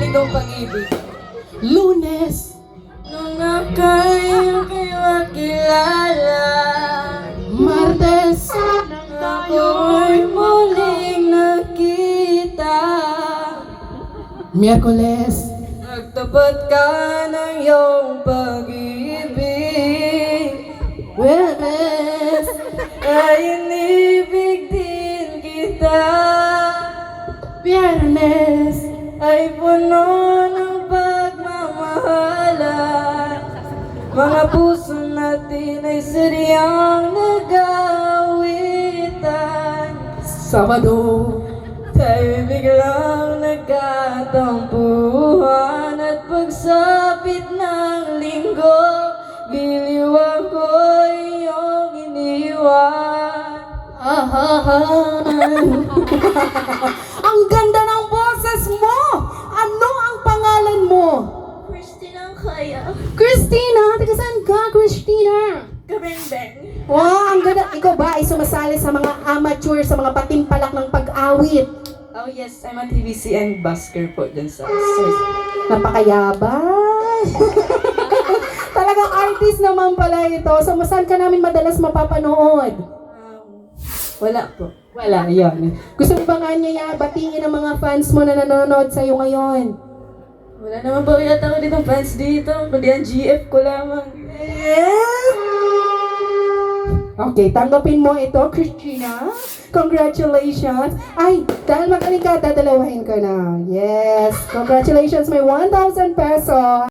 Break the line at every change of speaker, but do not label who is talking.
Pilipinong pag-ibig.
Lunes,
Nung akayo kayo makilala,
Martes,
ako'y muling nakita.
Miyerkules,
Nagtapat ka ng iyong pag-ibig.
Huwebes,
Ay inibig din kita.
Biyernes,
Ay puno ng pagmamahalan. Mga puso natin ay sadyang nag-aawitan.
Sabado,
Tayo'y biglang nagkatampuhan. At pagsapit ng linggo, giliw ako'y iyong iniwan.
Ang ganda ng boses mo! Ano ang pangalan mo?
Christina Kaya.
Christina! Taga saan ka, Christina?
Kabeng-beng.
Wow, ang ganda. Ikaw ba ay sumasali sa mga amateur, sa mga patimpalak ng pag-awit?
Oh yes, I'm a TVC and busker po dyan sa
Napakayabang! Talagang artist naman pala ito. So, saan ka namin madalas mapapanood?
Wala po.
Wala, yun. Gusto mo ba nga niya batingin ang mga fans mo na nanonood sa'yo ngayon?
Wala naman po yata ako ditong fans dito. Kundi ang GF ko lamang.
Okay, tanggapin mo ito, Christina. Congratulations. Ay, dahil magaling ka, dadalawahin ko na. Yes, congratulations. May 1,000 pesos.